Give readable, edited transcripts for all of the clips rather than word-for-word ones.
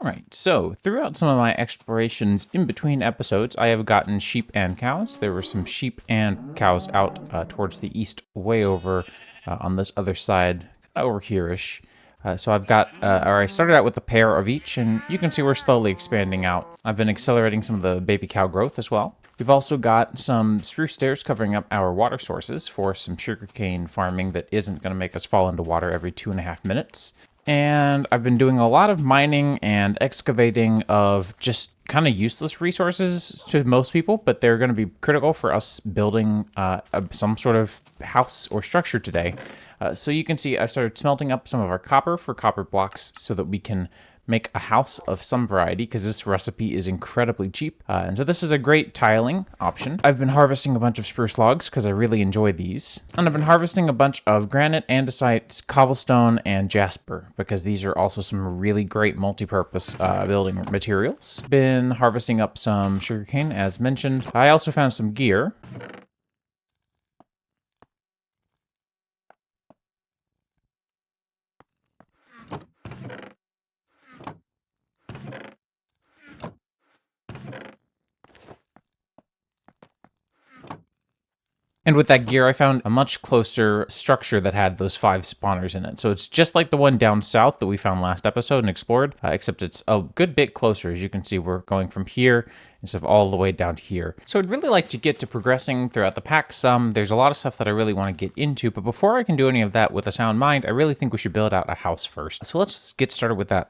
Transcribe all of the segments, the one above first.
Right, so throughout some of my explorations in between episodes, I have gotten sheep and cows. There were some sheep and cows out towards the east, way over on this other side, over here-ish. So I started out with a pair of each, and you can see we're slowly expanding out. I've been accelerating some of the baby cow growth as well. We've also got some spruce stairs covering up our water sources for some sugarcane farming that isn't going to make us fall into water every 2.5 minutes. And I've been doing a lot of mining and excavating of just kind of useless resources to most people, but they're going to be critical for us building some sort of house or structure today. So you can see I started smelting up some of our copper for copper blocks so that we can make a house of some variety, because this recipe is incredibly cheap. And so this is a great tiling option. I've been harvesting a bunch of spruce logs because I really enjoy these. And I've been harvesting a bunch of granite, andesite, cobblestone, and jasper, because these are also some really great multi-purpose building materials. Been harvesting up some sugarcane, as mentioned. I also found some gear. And with that gear, I found a much closer structure that had those 5 spawners in it. So it's just like the one down south that we found last episode and explored, except it's a good bit closer. As you can see, we're going from here instead of all the way down to here. So I'd really like to get to progressing throughout the pack some. There's a lot of stuff that I really want to get into, but before I can do any of that with a sound mind, I really think we should build out a house first. So let's get started with that.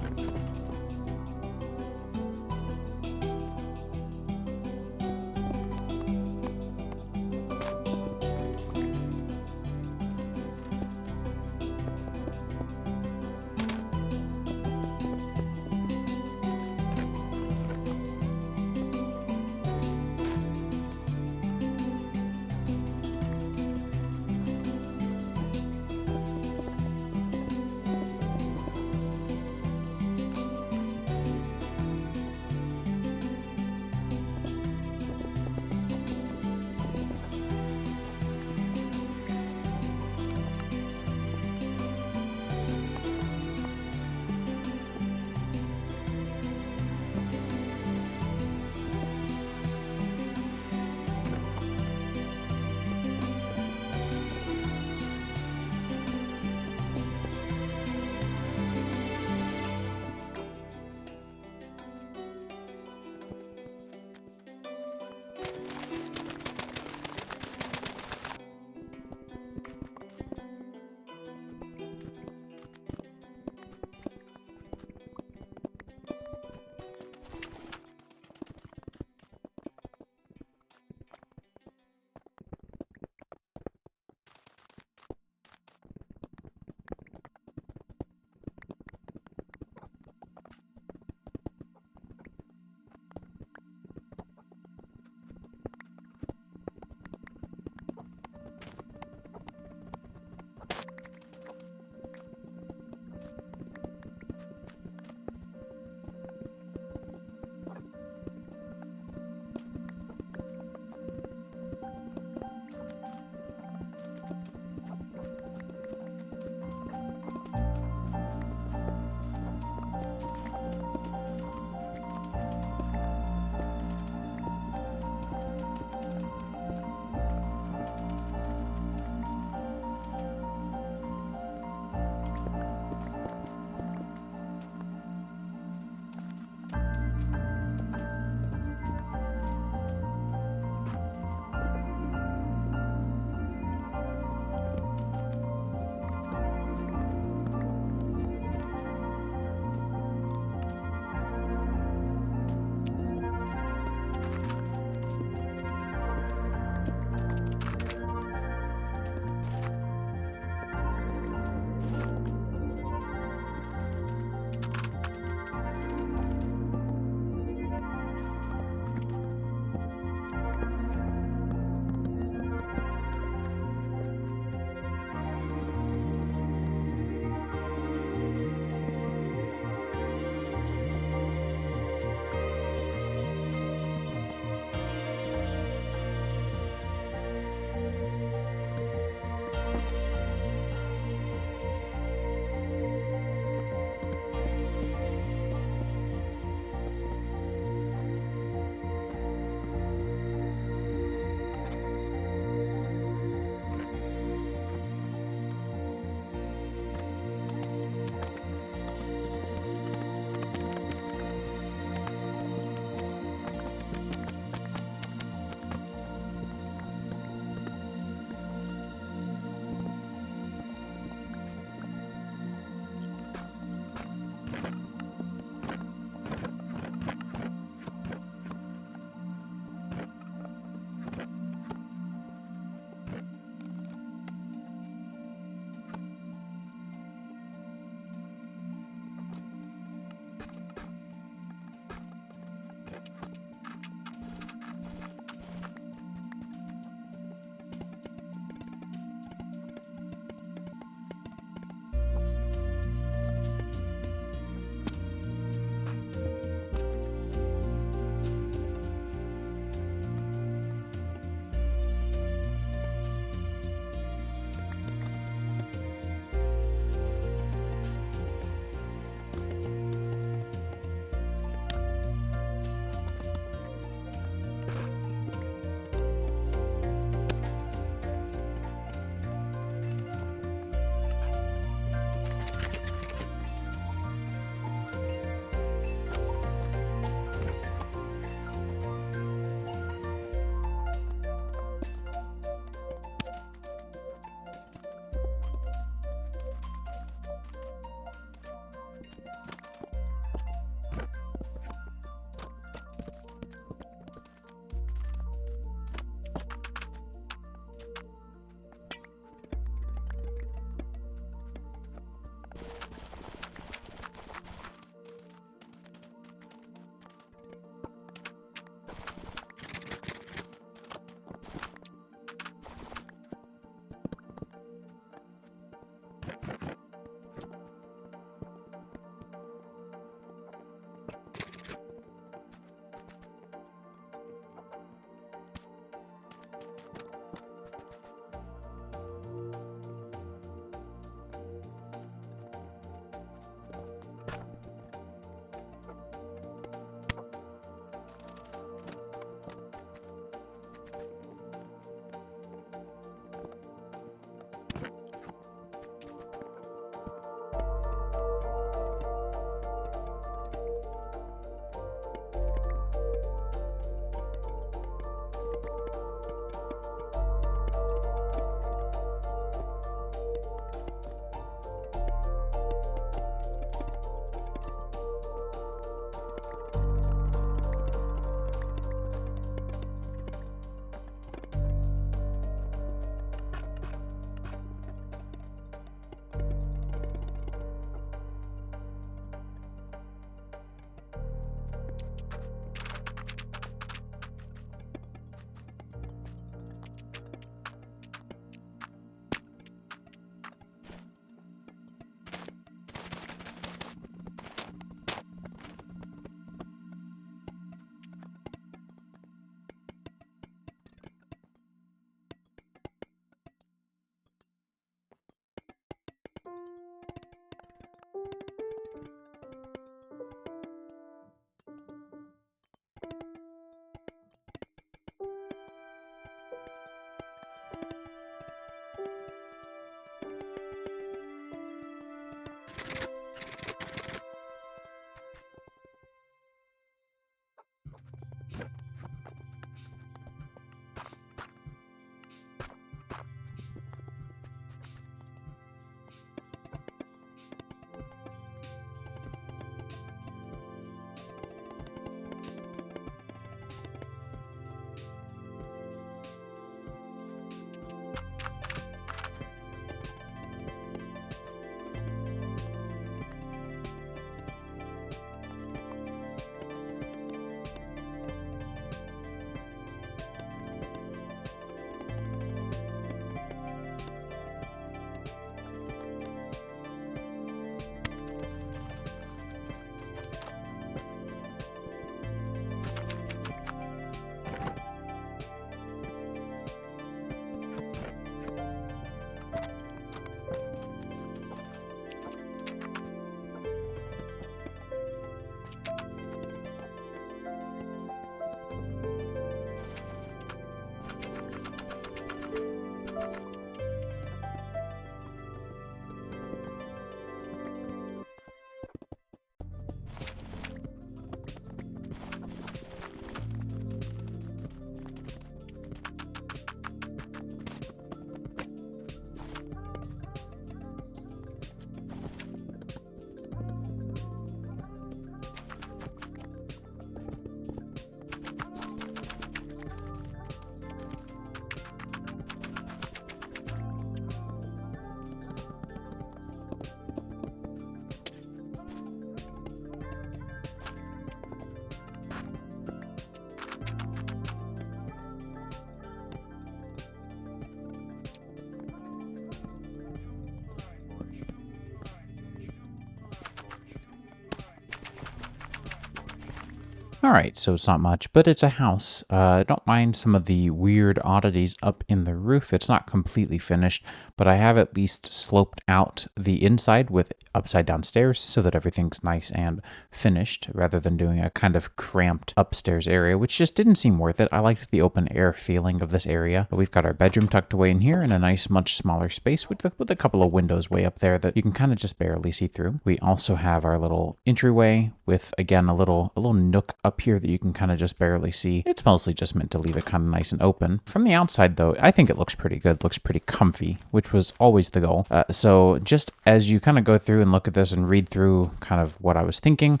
All right, so it's not much, but it's a house. I don't mind some of the weird oddities up in the roof. It's not completely finished, but I have at least sloped out the inside with upside down stairs so that everything's nice and finished rather than doing a kind of cramped upstairs area, which just didn't seem worth it. I liked the open air feeling of this area. But we've got our bedroom tucked away in here in a nice, much smaller space with a couple of windows way up there that you can kind of just barely see through. We also have our little entryway with, again, a little nook up here that you can kind of just barely see. It's mostly just meant to leave it kind of nice and open. From the outside, though, I think it looks pretty good. It looks pretty comfy, which was always the goal. So just as you kind of go through and look at this and read through kind of what I was thinking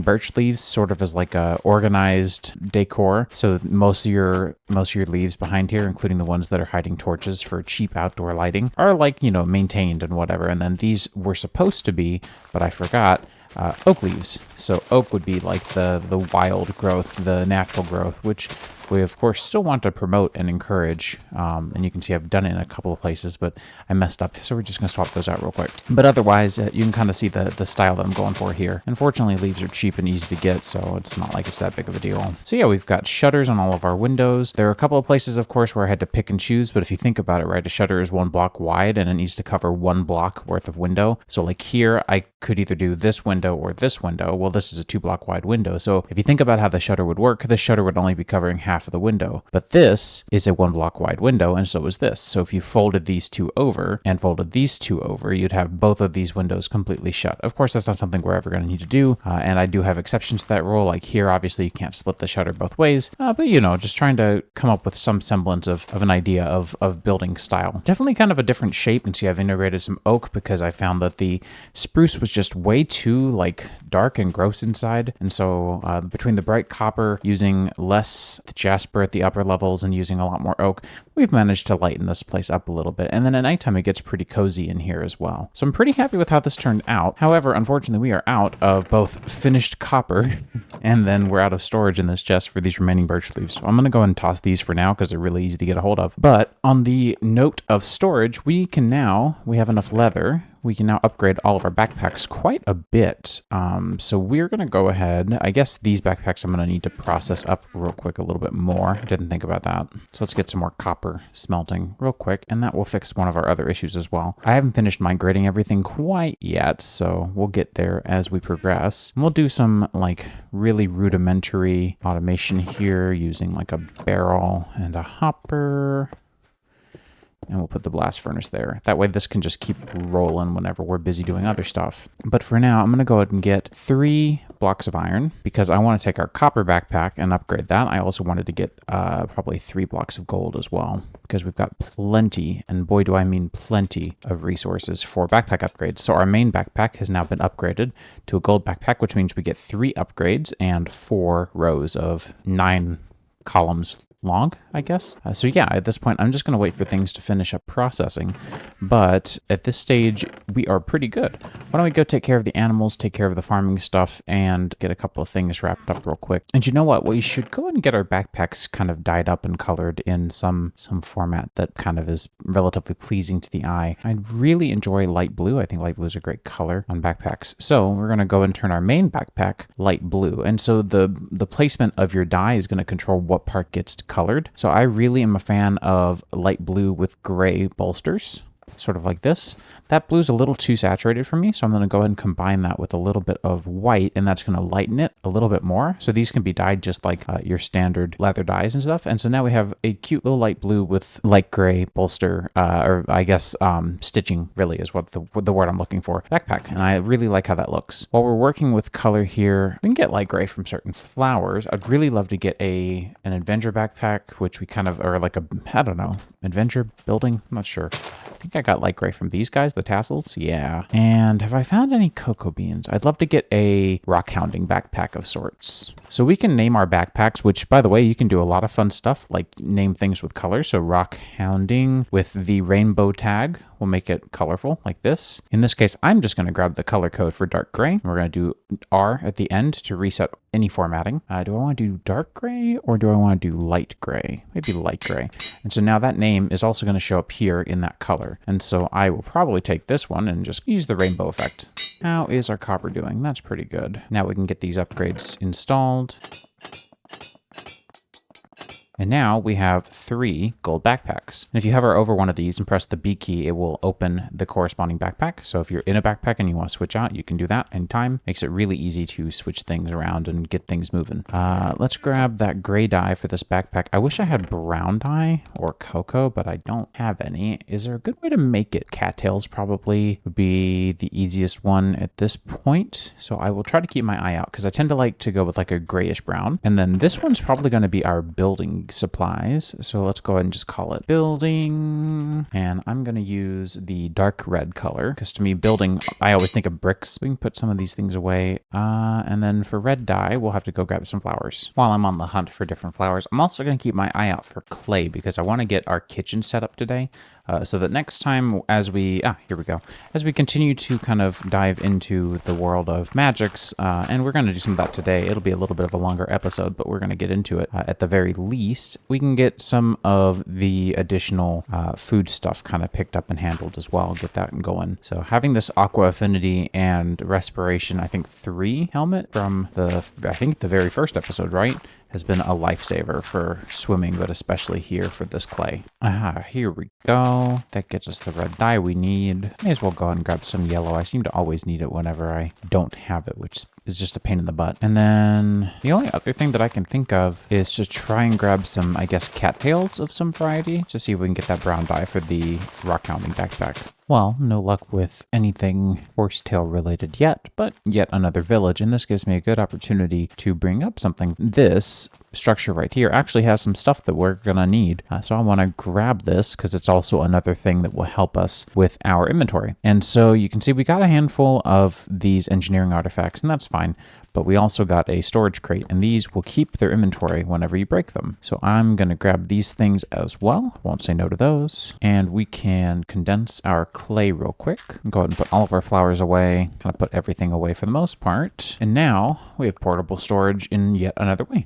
birch leaves sort of as like a organized decor. So most of your leaves behind here, including the ones that are hiding torches for cheap outdoor lighting, are like, maintained and whatever. And then these were supposed to be, but I forgot, oak leaves. So oak would be like the wild growth, the natural growth, which we of course still want to promote and encourage. And you can see I've done it in a couple of places, but I messed up. So we're just going to swap those out real quick. But otherwise, you can kind of see the style that I'm going for here. Unfortunately, leaves are cheap and easy to get, so it's not like it's that big of a deal. So yeah, we've got shutters on all of our windows. There are a couple of places, of course, where I had to pick and choose, but if you think about it, right, a shutter is 1 block wide and it needs to cover 1 block worth of window. So like here, I could either do this window or this window. Well, this is a 2 block wide window. So if you think about how the shutter would work, the shutter would only be covering half of the window. But this is a 1 block wide window, and so is this. So if you folded these two over and folded these two over, you'd have both of these windows completely shut. Of course, that's not something we're ever going to need to do. And I do have exceptions to that rule. Like here, obviously, you can't split the shutter both ways. But, just trying to come up with some semblance of an idea of building style. Definitely kind of a different shape. And see, I've integrated some oak because I found that the spruce was just way too dark and gross inside. And so between the bright copper, using less jasper at the upper levels and using a lot more oak, we've managed to lighten this place up a little bit. And then at nighttime, it gets pretty cozy in here as well. So I'm pretty happy with how this turned out. However, unfortunately, we are out of both finished copper and then we're out of storage in this chest for these remaining birch leaves. So I'm going to go ahead and toss these for now because they're really easy to get a hold of. But on the note of storage, we have enough leather. We can now upgrade all of our backpacks quite a bit. So we're going to go ahead. I guess these backpacks I'm going to need to process up real quick a little bit more. Didn't think about that. So let's get some more copper smelting real quick, and that will fix one of our other issues as well. I haven't finished migrating everything quite yet, so we'll get there as we progress. And we'll do some really rudimentary automation here using a barrel and a hopper. And we'll put the blast furnace there. That way this can just keep rolling whenever we're busy doing other stuff. But for now, I'm going to go ahead and get 3 blocks of iron because I want to take our copper backpack and upgrade that. I also wanted to get probably 3 blocks of gold as well because we've got plenty, and boy do I mean plenty, of resources for backpack upgrades. So our main backpack has now been upgraded to a gold backpack, which means we get 3 upgrades and 4 rows of 9 columns long, I guess. So yeah, at this point, I'm just going to wait for things to finish up processing. But at this stage, we are pretty good. Why don't we go take care of the animals, take care of the farming stuff, and get a couple of things wrapped up real quick. And you know what? We should go ahead and get our backpacks kind of dyed up and colored in some format that kind of is relatively pleasing to the eye. I really enjoy light blue. I think light blue is a great color on backpacks. So we're going to go and turn our main backpack light blue. And so the placement of your dye is going to control what part gets colored. So I really am a fan of light blue with gray bolsters, sort of like this. That blue's a little too saturated for me, so I'm going to go ahead and combine that with a little bit of white, and that's going to lighten it a little bit more. So these can be dyed just like your standard leather dyes and stuff. And so now we have a cute little light blue with light gray bolster, or I guess stitching really is what the word I'm looking for, backpack. And I really like how that looks. While we're working with color here, we can get light gray from certain flowers. I'd really love to get an adventure backpack, which we kind of, or adventure building. I'm not sure. I think I got light gray from these guys, the tassels. Yeah. And have I found any cocoa beans? I'd love to get a rock hounding backpack of sorts. So we can name our backpacks, which, by the way, you can do a lot of fun stuff, like name things with colors. So rock hounding with the rainbow tag we'll make it colorful like this. In this case, I'm just going to grab the color code for dark gray. We're going to do R at the end to reset any formatting. Do I want to do dark gray or do I want to do light gray? Maybe light gray. And so now that name is also going to show up here in that color. And so I will probably take this one and just use the rainbow effect. How is our copper doing? That's pretty good. Now we can get these upgrades installed. And now we have 3 gold backpacks. And if you hover over one of these and press the B key, it will open the corresponding backpack. So if you're in a backpack and you want to switch out, you can do that anytime. Makes it really easy to switch things around and get things moving. Let's grab that gray dye for this backpack. I wish I had brown dye or cocoa, but I don't have any. Is there a good way to make it? Cattails probably would be the easiest one at this point. So I will try to keep my eye out because I tend to like to go with like a grayish brown. And then this one's probably going to be our building supplies. So let's go ahead and just call it building. And I'm going to use the dark red color because to me building, I always think of bricks. We can put some of these things away. And then for red dye, we'll have to go grab some flowers. While I'm on the hunt for different flowers, I'm also going to keep my eye out for clay because I want to get our kitchen set up today. So that next time as we, here we go. As we continue to kind of dive into the world of magics, and we're going to do some of that today. It'll be a little bit of a longer episode, but we're going to get into it. At the very least, we can get some of the additional food stuff kind of picked up and handled as well. Get that going. So having this aqua affinity and respiration, I think 3 helmet from the very first episode, right? Has been a lifesaver for swimming, but especially here for this clay. Here we go. That gets us the red dye we need. May as well go ahead and grab some yellow. I seem to always need it whenever I don't have it, which is just a pain in the butt. And then the only other thing that I can think of is to try and grab some, I guess, cattails of some variety to see if we can get that brown dye for the rock hounding backpack. Well, no luck with anything horsetail related yet, but yet another village, and this gives me a good opportunity to bring up something. This structure right here actually has some stuff that we're gonna need, so I want to grab this because it's also another thing that will help us with our inventory. And so you can see we got a handful of these engineering artifacts, and that's fine, but we also got a storage crate, and these will keep their inventory whenever you break them. So I'm gonna grab these things as well, won't say no to those, and we can condense our clay real quick. Go ahead and put all of our flowers away, kind of put everything away for the most part. And now we have portable storage in yet another way.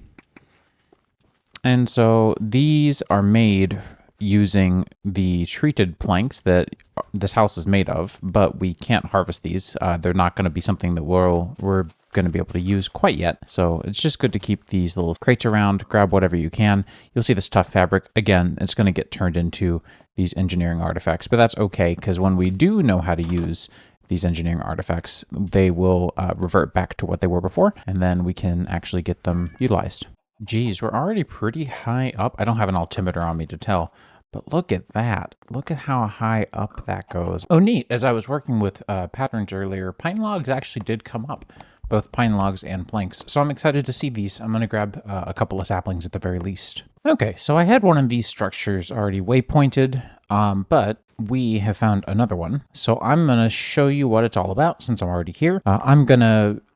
And so these are made using the treated planks that this house is made of, but we can't harvest these. They're not going to be something that we're going to be able to use quite yet. So it's just good to keep these little crates around, grab whatever you can. You'll see this tough fabric. Again, it's going to get turned into these engineering artifacts, but that's okay because when we do know how to use these engineering artifacts, they will revert back to what they were before, and then we can actually get them utilized. Geez, we're already pretty high up. I don't have an altimeter on me to tell, but look at that. Look at how high up that goes. Oh, neat. As I was working with patterns earlier, pine logs actually did come up, both pine logs and planks. So I'm excited to see these. I'm going to grab a couple of saplings at the very least. Okay, so I had one of these structures already waypointed, but we have found another one. So I'm going to show you what it's all about since I'm already here.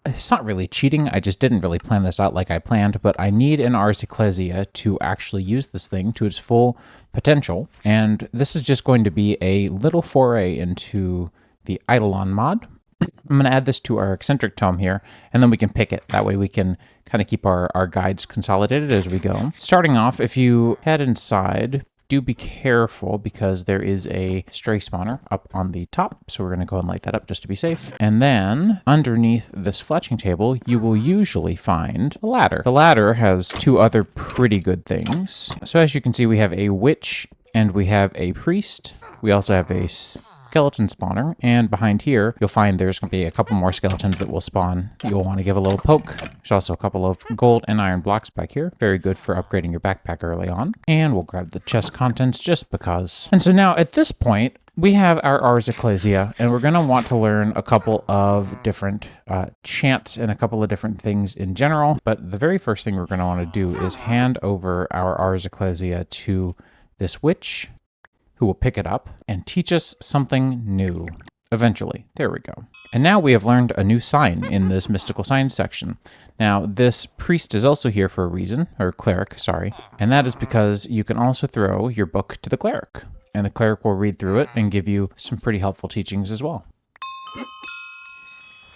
It's not really cheating. I just didn't really plan this out like I planned, but I need an Ars Ecclesia to actually use this thing to its full potential. And this is just going to be a little foray into the Eidolon mod. I'm going to add this to our eccentric tome here, and then we can pick it. That way we can kind of keep our guides consolidated as we go. Starting off, if you head inside, do be careful because there is a stray spawner up on the top. So we're going to go and light that up just to be safe. And then underneath this fletching table, you will usually find a ladder. The ladder has 2 other pretty good things. So as you can see, we have a witch and we have a priest. We also have a skeleton spawner, and behind here you'll find there's going to be a couple more skeletons that will spawn. You'll want to give a little poke. There's also a couple of gold and iron blocks back here, very good for upgrading your backpack early on. And we'll grab the chest contents just because. And so now at this point we have our Ars Ecclesia, and we're going to want to learn a couple of different chants and a couple of different things in general. But the very first thing we're going to want to do is hand over our Ars Ecclesia to this witch, who will pick it up and teach us something new. Eventually. There we go. And now we have learned a new sign in this mystical signs section. Now, this priest is also here for a reason, or cleric, sorry, and that is because you can also throw your book to the cleric. and the cleric will read through it and give you some pretty helpful teachings as well.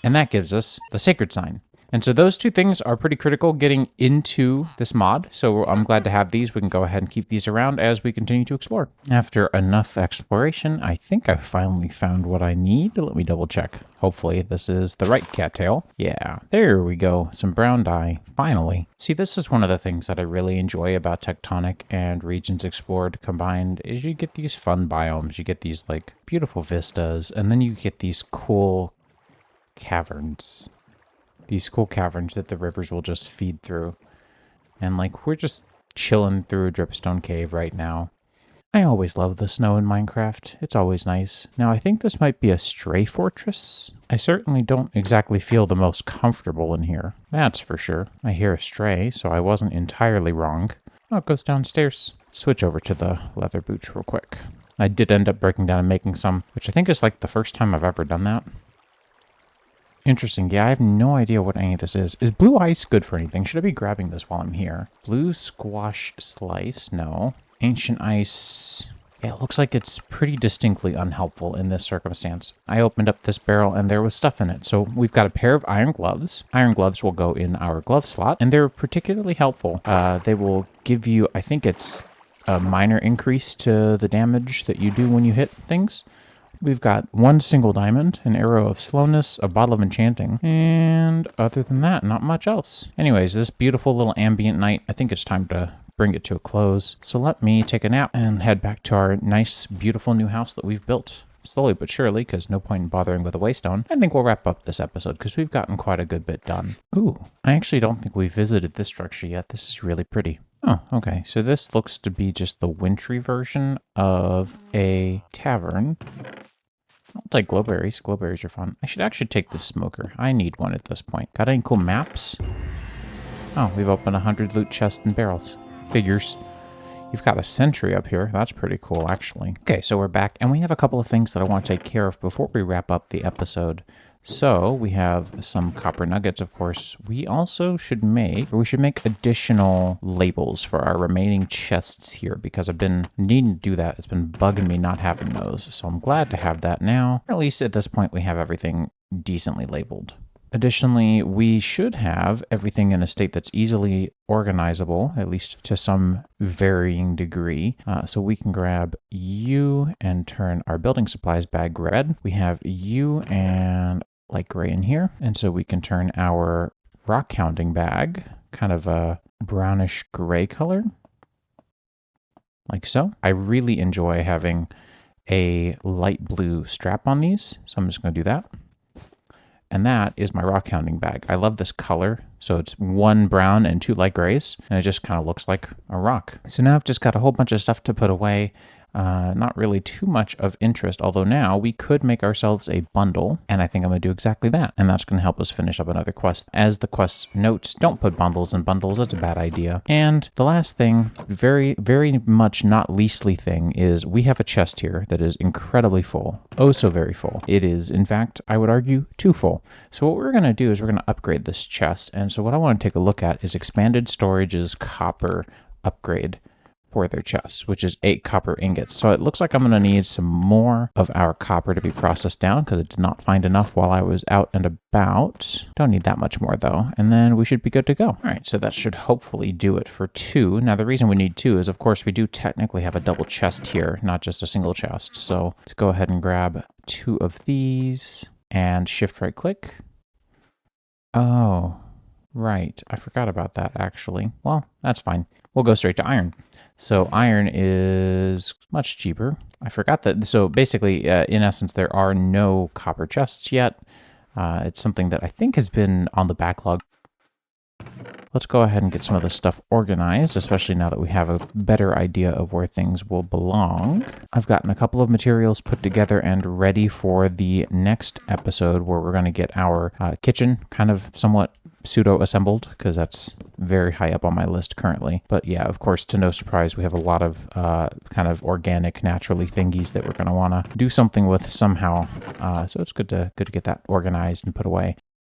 And that gives us the sacred sign. And so those two things are pretty critical getting into this mod. So I'm glad to have these. We can go ahead and keep these around as we continue to explore. After enough exploration, I think I finally found what I need. Let me double check. Hopefully this is the right cattail. Yeah, there we go. Some brown dye, finally. See, this is one of the things that I really enjoy about Tectonic and Regions Explored combined is you get these fun biomes. You get these like beautiful vistas, and then you get these cool caverns. These cool caverns that the rivers will just feed through. And like, we're just chilling through Dripstone Cave right now. I always love the snow in Minecraft. It's always nice. Now, I think this might be a stray fortress. I certainly don't exactly feel the most comfortable in here. That's for sure. I hear a stray, so I wasn't entirely wrong. Oh, it goes downstairs. Switch over to the leather boots real quick. I did end up breaking down and making some, which I think is like the first time I've ever done that. Interesting. Yeah, I have no idea what any of this is. Is blue ice good for anything? Should I be grabbing this while I'm here? Blue squash slice? No. Ancient ice. Yeah, it looks like it's pretty distinctly unhelpful in this circumstance. I opened up this barrel and there was stuff in it. So we've got a pair of iron gloves. Iron gloves will go in our glove slot, and they're particularly helpful. They will give you, I think it's a minor increase to the damage that you do when you hit things. We've got one single diamond, an arrow of slowness, a bottle of enchanting, and other than that, not much else. Anyways, this beautiful little ambient night, I think it's time to bring it to a close. So let me take a nap and head back to our nice, beautiful new house that we've built. Slowly but surely, because no point in bothering with a waystone. I think we'll wrap up this episode because we've gotten quite a good bit done. Ooh, I actually don't think we visited this structure yet. This is really pretty. Oh, okay. So this looks to be just the wintry version of a tavern. I'll take glowberries. Glowberries are fun. I should actually take this smoker. I need one at this point. Got any cool maps? Oh, we've opened 100 loot chests and barrels. Figures. You've got a sentry up here. That's pretty cool, actually. Okay, so we're back, and we have a couple of things that I want to take care of before we wrap up the episode. So we have some copper nuggets, of course. We also should make additional labels for our remaining chests here because I've been needing to do that. It's been bugging me not having those. So I'm glad to have that now. At least at this point, we have everything decently labeled. Additionally, we should have everything in a state that's easily organizable, at least to some varying degree. So we can grab you and turn our building supplies bag red. We have you and light gray in here. And so we can turn our rock hounding bag kind of a brownish gray color, like so. I really enjoy having a light blue strap on these, so I'm just going to do that. And that is my rock hounding bag. I love this color. So it's one brown and two light grays, and it just kind of looks like a rock. So now I've just got a whole bunch of stuff to put away. Not really too much of interest, although now we could make ourselves a bundle, and I think I'm going to do exactly that. And that's going to help us finish up another quest. As the quest notes, don't put bundles in bundles. That's a bad idea. And the last thing, very, very much not leastly thing, is we have a chest here that is incredibly full. Oh, so very full. It is, in fact, I would argue, too full. So what we're going to do is we're going to upgrade this chest. And so what I want to take a look at is Expanded Storage's copper upgrade for their chests, which is 8 copper ingots. So it looks like I'm going to need some more of our copper to be processed down because I did not find enough while I was out and about. Don't need that much more though. And then we should be good to go. All right, so that should hopefully do it for 2. Now the reason we need 2 is of course we do technically have a double chest here, not just a single chest. So let's go ahead and grab 2 of these and shift right click. Oh, right. I forgot about that actually. Well, that's fine. We'll go straight to iron. So iron is much cheaper. I forgot that. So basically, in essence, there are no copper chests yet. It's something that I think has been on the backlog. Let's go ahead and get some of this stuff organized, especially now that we have a better idea of where things will belong. I've gotten a couple of materials put together and ready for the next episode where we're going to get our kitchen kind of somewhat pseudo-assembled because that's very high up on my list currently. But yeah, of course, to no surprise, we have a lot of kind of organic, naturally thingies that we're going to want to do something with somehow. So it's good to get that organized and put away.